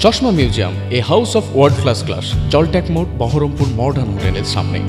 চশমা museum, a house of world class, জলট্যাক মোড়, বহরমপুর মডার্ন হোটেলের সামনে।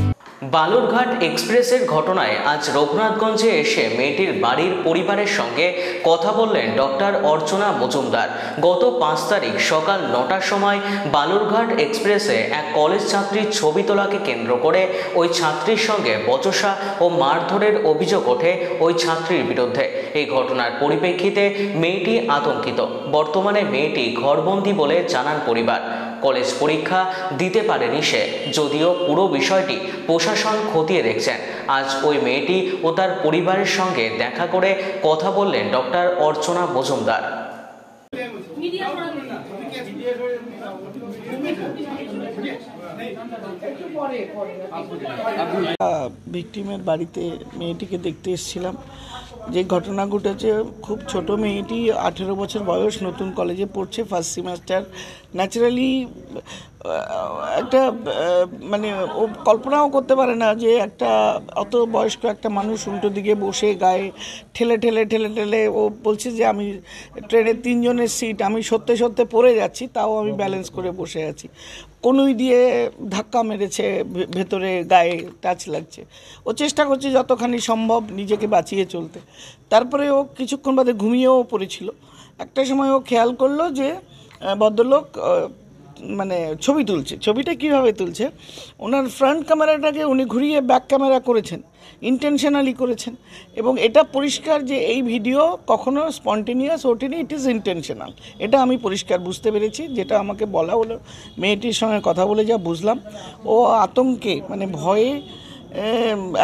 বালুরঘাট এক্সপ্রেসের ঘটনায় আজ রঘুনাথগঞ্জে এসে মেয়েটির বাড়ির পরিবারের সঙ্গে কথা বললেন ডক্টর অর্চনা মজুমদার। গত 5 তারিখ সকাল 9টার সময় বালুরঘাট এক্সপ্রেসে এক কলেজ ছাত্রীর ছবি তোলাকে কেন্দ্র করে ওই ছাত্রীর সঙ্গে বচসা ও মারধরের অভিযোগ ওঠে ওই ছাত্রীর বিরুদ্ধে। এই ঘটনার পরিপ্রেক্ষিতে মেয়েটি আতঙ্কিত। বর্তমানে মেয়েটি ঘরবন্দি বলে জানান পরিবার। কলেজ পরীক্ষা দিতে পারেনি সে, যদিও পুরো বিষয়টি প্রশাসন খতিয়ে দেখছেন। আজ ওই মেয়েটি ও তার পরিবারের সঙ্গে দেখা করে কথা বললেন ডক্টর অর্চনা মজুমদার। ভিকটিমের বাড়িতে মেয়েটিকে দেখতে এসেছিলাম। যে ঘটনা ঘটেছে, খুব ছোট মেয়েটি, 18 বছর বয়স, নতুন কলেজে পড়ছে, ফার্স্ট সেমেস্টার। ন্যাচারালি একটা মানে ও কল্পনাও করতে পারে না যে একটা অত বয়স্ক একটা মানুষ উল্টো দিকে বসে গায়ে ঠেলে ঠেলে ঠেলে ঠেলে ও বলছে যে আমি ট্রেনের 3 জনের সিট, আমি সত্যি সত্যি পড়ে যাচ্ছি, তাও আমি ব্যালেন্স করে বসে আছি। কনুই দিয়ে ধাক্কা মেরেছে, ভেতরে গায়ে টাচ লাগছে। ও চেষ্টা করছে যতখানি সম্ভব নিজেকে বাঁচিয়ে চলতে। তারপরে ও কিছুক্ষণ বাদে ঘুমিয়েও পড়েছিল। একটা সময় ও খেয়াল করলো যে ভদ্রলোক মানে ছবি তুলছে। ছবিটা কীভাবে তুলছে, ওনার ফ্রন্ট ক্যামেরাটাকে উনি ঘুরিয়ে ব্যাক ক্যামেরা করেছেন, ইন্টেনশনালি করেছেন। এবং এটা পরিষ্কার যে এই ভিডিও কখনো স্পন্টেনিয়াস ওঠেনি, ইট ইজ ইন্টেনশনাল। এটা আমি পরিষ্কার বুঝতে পেরেছি, যেটা আমাকে বলা হলো। মেয়েটির সঙ্গে কথা বলে যা বুঝলাম, ও আতঙ্কে মানে ভয়ে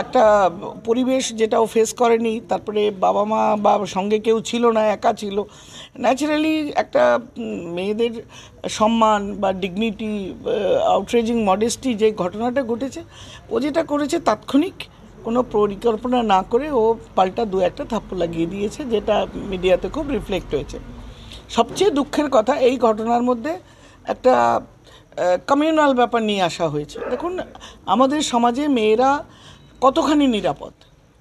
একটা পরিবেশ যেটা ও ফেস করেনি। তারপরে বাবা মা বা সঙ্গে কেউ ছিল না, একা ছিল। ন্যাচারালি একটা মেয়েদের সম্মান বা ডিগনিটি, আউটরেজিং মডেস্টি, যে ঘটনাটা ঘটেছে, ও যেটা করেছে তাৎক্ষণিক কোনো পরিকল্পনা না করে ও পাল্টা 2-1টা থাপ্পড় লাগিয়ে দিয়েছে, যেটা মিডিয়াতে খুব রিফ্লেক্ট হয়েছে। সবচেয়ে দুঃখের কথা, এই ঘটনার মধ্যে একটা কমিউনাল ব্যাপার নিয়ে আসা হয়েছে। দেখুন, আমাদের সমাজে মেয়েরা কতখানি নিরাপদ,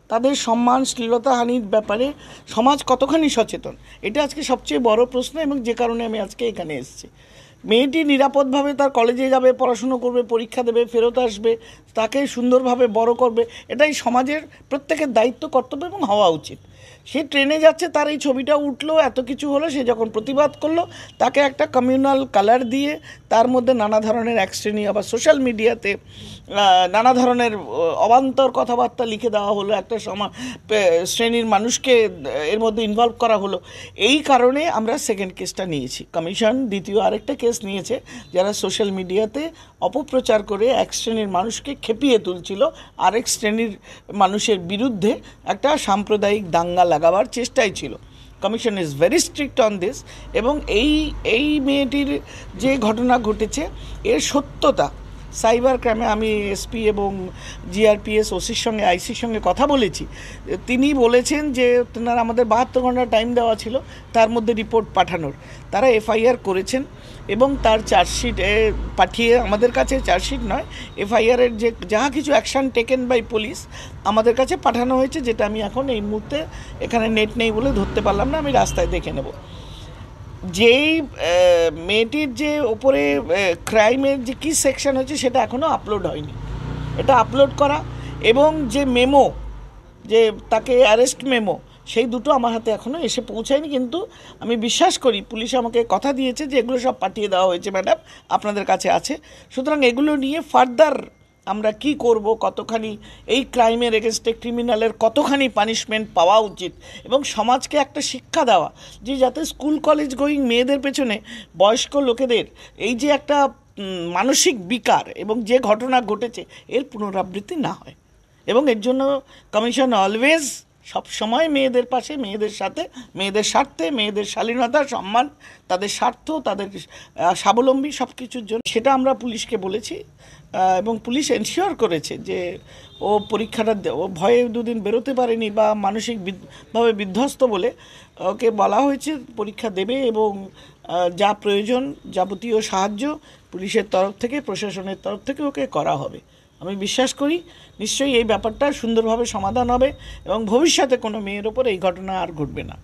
তাদের সম্মান শ্লীলতাহানির ব্যাপারে সমাজ কতখানি সচেতন, এটা আজকে সবচেয়ে বড় প্রশ্ন, এবং যে কারণে আমি আজকে এখানে এসেছি। মেয়েটি নিরাপদভাবে তার কলেজে যাবে, পড়াশুনো করবে, পরীক্ষা দেবে, ফেরত আসবে, তাকে সুন্দরভাবে বড় করবে, এটাই সমাজের প্রত্যেকের দায়িত্ব, কর্তব্য এবং হওয়া উচিত। সে ট্রেনে যাচ্ছে, তার এই ছবিটা উঠলো, এত কিছু হলো, সে যখন প্রতিবাদ করলো, তাকে একটা কমিউনাল কালার দিয়ে তার মধ্যে নানা ধরনের এক শ্রেণী, আবার সোশ্যাল মিডিয়াতে নানা ধরনের অবান্তর কথাবার্তা লিখে দেওয়া হলো, একটা শ্রেণীর মানুষকে এর মধ্যে ইনভলভ করা হলো। এই কারণে আমরা সেকেন্ড কেসটা নিয়েছি। কমিশন দ্বিতীয় আরেকটা কেস নিয়েছে, যারা সোশ্যাল মিডিয়াতে অপপ্রচার করে এক শ্রেণীর মানুষকে খেপিয়ে তুলছিল আরেক শ্রেণীর মানুষের বিরুদ্ধে, একটা সাম্প্রদায়িক দাঙ্গা লাগাবার চেষ্টাই ছিল। Commission is very strict on this. এবং এই মেয়েটির যে ঘটনা ঘটেছে, এর সত্যতা সাইবার ক্রাইমে আমি এসপি এবং জিআরপিএস ওসির সঙ্গে, আইসির সঙ্গে কথা বলেছি। তিনি বলেছেন যে তেনারা আমাদের 72 ঘন্টা টাইম দেওয়া ছিল তার মধ্যে রিপোর্ট পাঠানোর। তারা এফআইআর করেছেন এবং তার চার্জশিট পাঠিয়ে আমাদের কাছে, চার্জশিট নয়, এফআইআরের যে যা কিছু অ্যাকশান টেকেন বাই পুলিশ আমাদের কাছে পাঠানো হয়েছে, যেটা আমি এখন এই মুহূর্তে এখানে নেট নেই বলে ধরতে পারলাম না, আমি রাস্তায় দেখে নেব। যেই মেয়েটির যে ওপরে ক্রাইমের যে কী সেকশন হচ্ছে, সেটা এখনও আপলোড হয়নি। এটা আপলোড করা এবং যে মেমো, যে তাকে অ্যারেস্ট মেমো, সেই দুটো আমার হাতে এখনও এসে পৌঁছায়নি। কিন্তু আমি বিশ্বাস করি, পুলিশ আমাকে কথা দিয়েছে যে এগুলো সব পাঠিয়ে দেওয়া হয়েছে ম্যাডাম, আপনাদের কাছে আছে। সুতরাং এগুলো নিয়ে ফার্দার আমরা কি করব, কতখানি এই ক্রাইমের এগেনস্টে ক্রিমিনালের কতখানি পানিশমেন্ট পাওয়া উচিত, এবং সমাজকে একটা শিক্ষা দেওয়া যে যাতে স্কুল কলেজ গোয়িং মেয়েদের পেছনে বয়স্ক লোকেদের এই যে একটা মানসিক বিকার এবং যে ঘটনা ঘটেছে, এর পুনরাবৃত্তি না হয়। এবং এর জন্য কমিশন অলওয়েজ সবসময় মেয়েদের পাশে, মেয়েদের সাথে, মেয়েদের স্বার্থে, মেয়েদের শালীনতা, সম্মান, তাদের স্বার্থ, তাদের স্বাবলম্বী সব কিছুর জন্য, সেটা আমরা পুলিশকে বলেছি। এবং পুলিশ এনশিওর করেছে যে ও পরীক্ষাটা, ও ভয়ে 2 দিন বেরোতে পারেনি বা মানসিকভাবে বিধ্বস্ত বলে ওকে বলা হয়েছে পরীক্ষা দেবে, এবং যা প্রয়োজন যাবতীয় সাহায্য পুলিশের তরফ থেকে, প্রশাসনের তরফ থেকে ওকে করা হবে। আমি বিশ্বাস করি নিশ্চয়ই এই ব্যাপারটা সুন্দরভাবে সমাধান হবে এবং ভবিষ্যতে কোনো মেয়ের ওপর এই ঘটনা আর ঘটবে না।